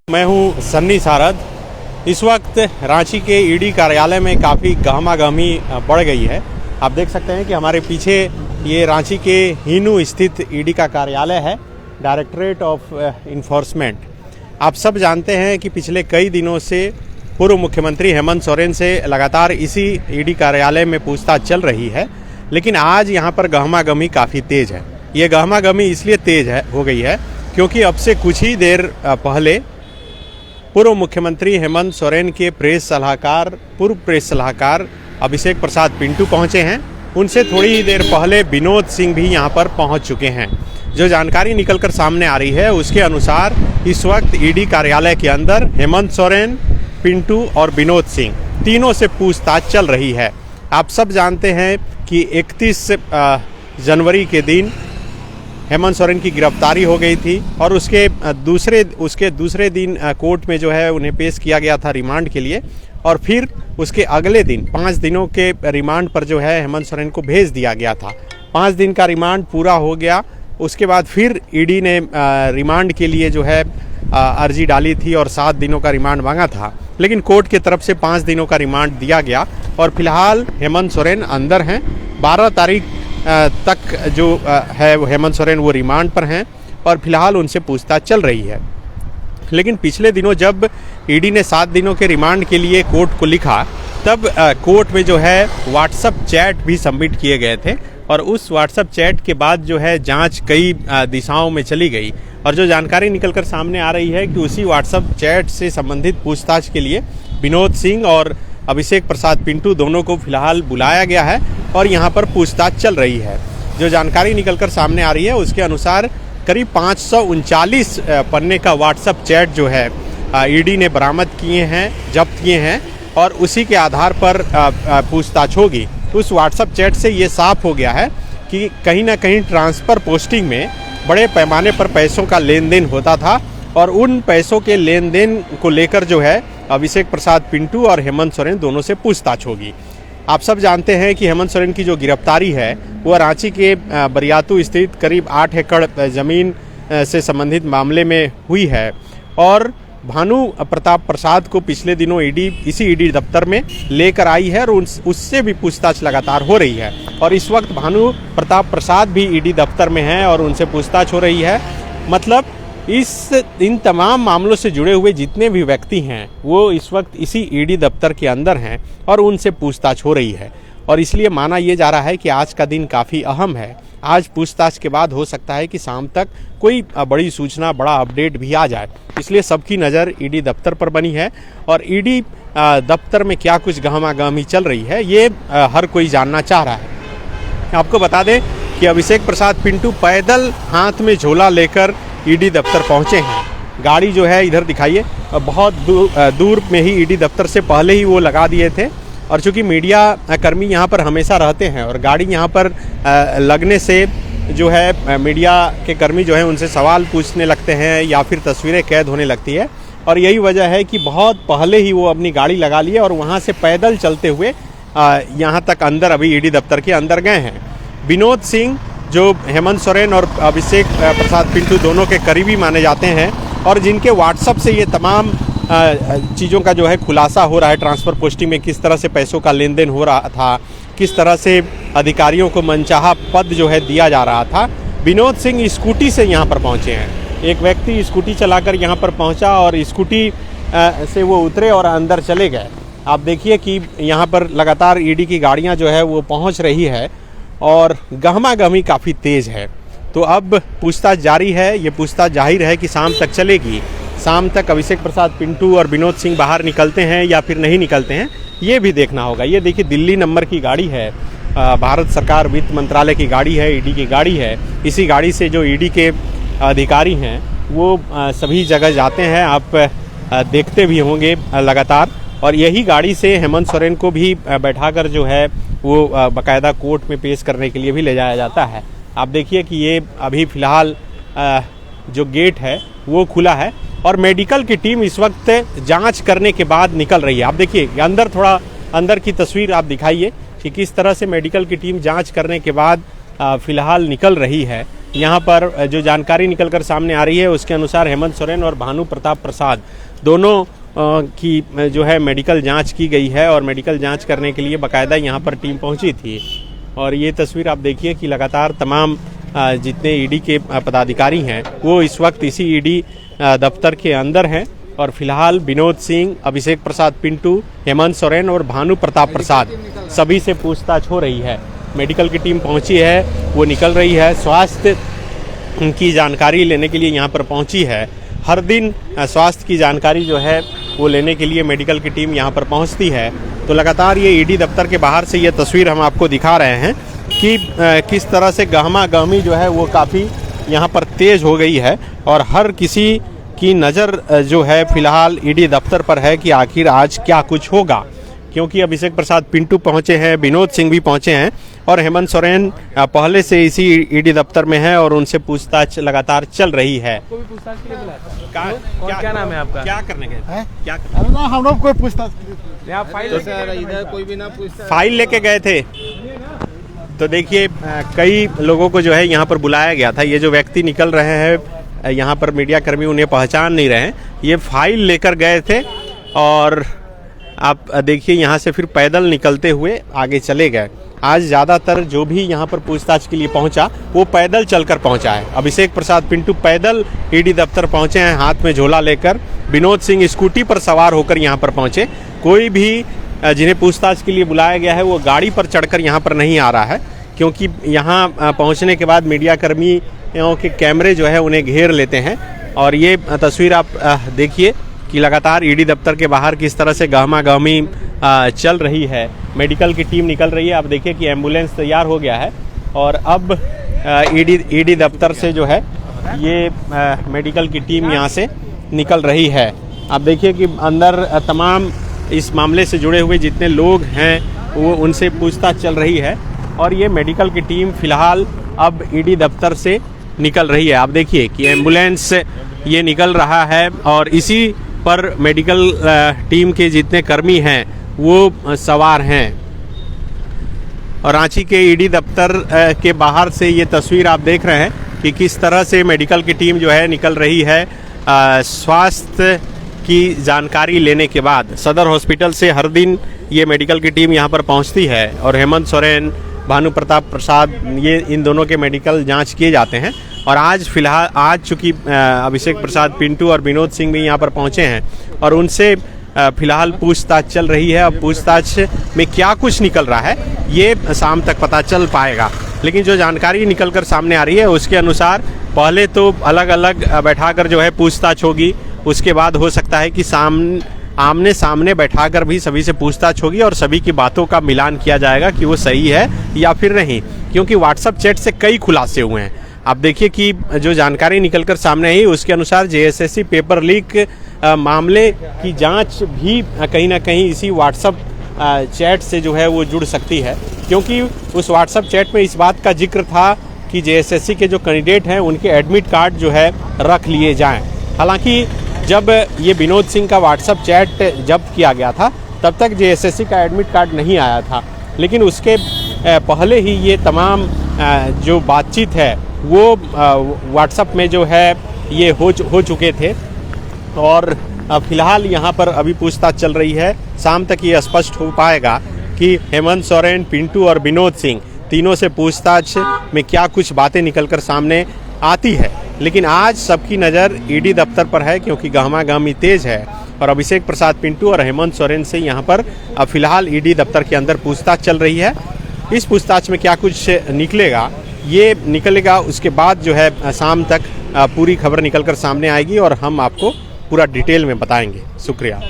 मैं हूं सन्नी सारद। इस वक्त रांची के ईडी कार्यालय में काफ़ी गहमागहमी बढ़ गई है। आप देख सकते हैं कि हमारे पीछे ये रांची के हिनू स्थित ईडी का कार्यालय है, डायरेक्टरेट ऑफ इन्फोर्समेंट। आप सब जानते हैं कि पिछले कई दिनों से पूर्व मुख्यमंत्री हेमंत सोरेन से लगातार इसी ईडी कार्यालय में पूछताछ चल रही है, लेकिन आज यहाँ पर गहमागहमी काफ़ी तेज है। ये गहमागहमी इसलिए तेज हो गई है क्योंकि अब से कुछ ही देर पहले पूर्व मुख्यमंत्री हेमंत सोरेन के पूर्व प्रेस सलाहकार अभिषेक प्रसाद पिंटू पहुंचे हैं। उनसे थोड़ी ही देर पहले विनोद सिंह भी यहां पर पहुंच चुके हैं। जो जानकारी निकलकर सामने आ रही है उसके अनुसार इस वक्त ईडी कार्यालय के अंदर हेमंत सोरेन, पिंटू और विनोद सिंह तीनों से पूछताछ चल रही है। आप सब जानते हैं कि 31 जनवरी के दिन हेमंत सोरेन की गिरफ्तारी हो गई थी और उसके दूसरे दिन कोर्ट में जो है उन्हें पेश किया गया था रिमांड के लिए, और फिर उसके अगले दिन 5 दिनों के रिमांड पर जो है हेमंत सोरेन को भेज दिया गया था। 5 दिन का रिमांड पूरा हो गया। उसके बाद फिर ईडी ने रिमांड के लिए जो है अर्जी डाली थी और 7 दिनों का रिमांड मांगा था, लेकिन कोर्ट की तरफ से 5 दिनों का रिमांड दिया गया और फिलहाल हेमंत सोरेन अंदर हैं। 12 तारीख तक जो है वो हेमंत सोरेन वो रिमांड पर हैं और फिलहाल उनसे पूछताछ चल रही है। लेकिन पिछले दिनों जब ईडी ने 7 दिनों के रिमांड के लिए कोर्ट को लिखा, तब कोर्ट में जो है व्हाट्सएप चैट भी सबमिट किए गए थे और उस व्हाट्सएप चैट के बाद जो है जांच कई दिशाओं में चली गई और जो जानकारी निकलकर सामने आ रही है कि उसी व्हाट्सएप चैट से संबंधित पूछताछ के लिए विनोद सिंह और अभिषेक प्रसाद पिंटू दोनों को फिलहाल बुलाया गया है और यहाँ पर पूछताछ चल रही है। जो जानकारी निकलकर सामने आ रही है उसके अनुसार करीब 539 पन्ने का व्हाट्सएप चैट जो है ईडी ने बरामद किए हैं, जब्त किए हैं और उसी के आधार पर पूछताछ होगी। उस व्हाट्सएप चैट से ये साफ हो गया है कि कहीं ना कहीं ट्रांसफ़र पोस्टिंग में बड़े पैमाने पर पैसों का लेन देन होता था और उन पैसों के लेन देन को लेकर जो है अभिषेक प्रसाद पिंटू और हेमंत सोरेन दोनों से पूछताछ होगी। आप सब जानते हैं कि हेमंत सोरेन की जो गिरफ्तारी है वो रांची के बरियातू स्थित करीब 8 एकड़ ज़मीन से संबंधित मामले में हुई है और भानु प्रताप प्रसाद को पिछले दिनों ईडी इसी ईडी दफ्तर में लेकर आई है और उससे भी पूछताछ लगातार हो रही है और इस वक्त भानु प्रताप प्रसाद भी ईडी दफ्तर में हैं और उनसे पूछताछ हो रही है। मतलब इन तमाम मामलों से जुड़े हुए जितने भी व्यक्ति हैं वो इस वक्त इसी ईडी दफ्तर के अंदर हैं और उनसे पूछताछ हो रही है और इसलिए माना ये जा रहा है कि आज का दिन काफ़ी अहम है। आज पूछताछ के बाद हो सकता है कि शाम तक कोई बड़ी सूचना, बड़ा अपडेट भी आ जाए, इसलिए सबकी नज़र ईडी दफ्तर पर बनी है और ईडी दफ्तर में क्या कुछ गहमागहमी चल रही है ये हर कोई जानना चाह रहा है। आपको बता दें कि अभिषेक प्रसाद पिंटू पैदल हाथ में झोला लेकर ईडी दफ्तर पहुंचे हैं। गाड़ी जो है इधर दिखाइए, बहुत दूर में ही ईडी दफ्तर से पहले ही वो लगा दिए थे और चूंकि मीडिया कर्मी यहाँ पर हमेशा रहते हैं और गाड़ी यहाँ पर लगने से जो है मीडिया के कर्मी जो है उनसे सवाल पूछने लगते हैं या फिर तस्वीरें कैद होने लगती है और यही वजह है कि बहुत पहले ही वो अपनी गाड़ी लगा लिए और वहाँ से पैदल चलते हुए यहाँ तक अंदर अभी ईडी दफ्तर के अंदर गए हैं। विनोद सिंह जो हेमंत सोरेन और अभिषेक प्रसाद पिंटू दोनों के करीबी माने जाते हैं और जिनके व्हाट्सएप से ये तमाम चीज़ों का जो है खुलासा हो रहा है, ट्रांसफ़र पोस्टिंग में किस तरह से पैसों का लेन देन हो रहा था, किस तरह से अधिकारियों को मनचाहा पद जो है दिया जा रहा था। विनोद सिंह स्कूटी से यहाँ पर पहुँचे हैं। एक व्यक्ति स्कूटी चलाकर यहाँ पर पहुँचा और स्कूटी से वो उतरे और अंदर चले गए। आप देखिए कि यहाँ पर लगातार ईडी की गाड़ियाँ जो है वो पहुँच रही है और गहमागहमी काफ़ी तेज़ है। तो अब पूछताछ जारी है। ये पूछताछ जाहिर है कि शाम तक चलेगी। शाम तक अभिषेक प्रसाद पिंटू और विनोद सिंह बाहर निकलते हैं या फिर नहीं निकलते हैं ये भी देखना होगा। ये देखिए दिल्ली नंबर की गाड़ी है, भारत सरकार वित्त मंत्रालय की गाड़ी है, ईडी की गाड़ी है। इसी गाड़ी से जो ईडी के अधिकारी हैं वो सभी जगह जाते हैं, आप देखते भी होंगे लगातार। और यही गाड़ी से हेमंत सोरेन को भी बैठाकर जो है वो बाकायदा कोर्ट में पेश करने के लिए भी ले जाया जाता है। आप देखिए कि ये अभी फ़िलहाल जो गेट है वो खुला है और मेडिकल की टीम इस वक्त जांच करने के बाद निकल रही है। आप देखिए अंदर, थोड़ा अंदर की तस्वीर आप दिखाइए कि किस तरह से मेडिकल की टीम जांच करने के बाद फ़िलहाल निकल रही है। यहाँ पर जो जानकारी निकलकर सामने आ रही है उसके अनुसार हेमंत सोरेन और भानु प्रताप प्रसाद दोनों की जो है मेडिकल जांच की गई है और मेडिकल जांच करने के लिए बाकायदा यहाँ पर टीम पहुँची थी। और ये तस्वीर आप देखिए कि लगातार तमाम जितने ईडी के पदाधिकारी हैं वो इस वक्त इसी ईडी दफ्तर के अंदर हैं और फिलहाल विनोद सिंह, अभिषेक प्रसाद पिंटू, हेमंत सोरेन और भानु प्रताप प्रसाद सभी से पूछताछ हो रही है। मेडिकल की टीम पहुंची है, वो निकल रही है, स्वास्थ्य की जानकारी लेने के लिए यहाँ पर पहुंची है। हर दिन स्वास्थ्य की जानकारी जो है वो लेने के लिए मेडिकल की टीम यहाँ पर पहुँचती है। तो लगातार ये ईडी दफ्तर के बाहर से ये तस्वीर हम आपको दिखा रहे हैं कि किस तरह से गहमा गहमी जो है वो काफ़ी यहाँ पर तेज़ हो गई है और हर किसी की नज़र जो है फिलहाल ईडी दफ्तर पर है कि आखिर आज क्या कुछ होगा, क्योंकि अभिषेक प्रसाद पिंटू पहुंचे हैं, विनोद सिंह भी पहुंचे हैं और हेमंत सोरेन पहले से इसी ईडी दफ्तर में है और उनसे पूछताछ लगातार चल रही है। पूछताछ के लिए बुलाया? क्या नाम है आपका? क्या करने गए? क्या हम लोग कोई पूछताछ आप फाइल इधर कोई भी ना पूछता, फाइल लेके गए थे। तो देखिए कई लोगों को जो है यहाँ पर बुलाया गया था। ये जो व्यक्ति निकल रहे हैं यहाँ पर मीडिया कर्मी उन्हें पहचान नहीं रहे हैं, ये फाइल लेकर गए थे और आप देखिए यहाँ से फिर पैदल निकलते हुए आगे चले गए। आज ज़्यादातर जो भी यहाँ पर पूछताछ के लिए पहुँचा वो पैदल चलकर पहुँचा है। अभिषेक प्रसाद पिंटू पैदल ईडी दफ्तर पहुँचे हैं हाथ में झोला लेकर, विनोद सिंह स्कूटी पर सवार होकर यहाँ पर पहुँचे। कोई भी जिन्हें पूछताछ के लिए बुलाया गया है वो गाड़ी पर चढ़कर यहाँ पर नहीं आ रहा है, क्योंकि यहाँ पहुँचने के बाद मीडिया कर्मियों के कैमरे जो है उन्हें घेर लेते हैं। और ये तस्वीर आप देखिए कि लगातार ईडी दफ्तर के बाहर किस तरह से गहमा गहमी चल रही है। मेडिकल की टीम निकल रही है। आप देखिए कि एम्बुलेंस तैयार हो गया है और अब ईडी दफ्तर से जो है ये मेडिकल की टीम यहाँ से निकल रही है। आप देखिए कि अंदर तमाम इस मामले से जुड़े हुए जितने लोग हैं वो उनसे पूछताछ चल रही है और ये मेडिकल की टीम फिलहाल अब ईडी दफ्तर से निकल रही है। आप देखिए कि एम्बुलेंस ये निकल रहा है और इसी पर मेडिकल टीम के जितने कर्मी हैं वो सवार हैं। और रांची के ईडी दफ्तर के बाहर से ये तस्वीर आप देख रहे हैं कि किस तरह से मेडिकल की टीम जो है निकल रही है स्वास्थ्य की जानकारी लेने के बाद। सदर हॉस्पिटल से हर दिन ये मेडिकल की टीम यहाँ पर पहुँचती है और हेमंत सोरेन, भानु प्रताप प्रसाद ये इन दोनों के मेडिकल जांच किए जाते हैं। और आज फिलहाल चूँकि अभिषेक प्रसाद पिंटू और विनोद सिंह भी यहाँ पर पहुँचे हैं और उनसे फिलहाल पूछताछ चल रही है। अब पूछताछ में क्या कुछ निकल रहा है ये शाम तक पता चल पाएगा, लेकिन जो जानकारी निकल कर सामने आ रही है उसके अनुसार पहले तो अलग अलग बैठाकर जो है पूछताछ होगी, उसके बाद हो सकता है कि आमने सामने बैठाकर भी सभी से पूछताछ होगी और सभी की बातों का मिलान किया जाएगा कि वो सही है या फिर नहीं, क्योंकि व्हाट्सएप चैट से कई खुलासे हुए हैं। आप देखिए कि जो जानकारी निकलकर सामने आई उसके अनुसार जेएसएससी पेपर लीक मामले की जांच भी कहीं ना कहीं इसी व्हाट्सएप चैट से जो है वो जुड़ सकती है, क्योंकि उस व्हाट्सएप चैट में इस बात का जिक्र था कि जेएसएससी के जो कैंडिडेट हैं उनके एडमिट कार्ड जो है रख लिए जाएं। हालांकि जब ये विनोद सिंह का व्हाट्सएप चैट जब्त किया गया था तब तक जेएसएससी का एडमिट कार्ड नहीं आया था, लेकिन उसके पहले ही ये तमाम जो बातचीत है वो व्हाट्सएप में जो है ये हो चुके थे। और फिलहाल यहाँ पर अभी पूछताछ चल रही है। शाम तक ये स्पष्ट हो पाएगा कि हेमंत सोरेन, पिंटू और विनोद सिंह तीनों से पूछताछ में क्या कुछ बातें निकलकर सामने आती है। लेकिन आज सबकी नज़र ईडी दफ्तर पर है, क्योंकि गहमा गहमी तेज है और अभिषेक प्रसाद पिंटू और हेमंत सोरेन से यहाँ पर अब फिलहाल ईडी दफ्तर के अंदर पूछताछ चल रही है। इस पूछताछ में क्या कुछ निकलेगा उसके बाद जो है शाम तक पूरी खबर निकलकर सामने आएगी और हम आपको पूरा डिटेल में बताएंगे। शुक्रिया।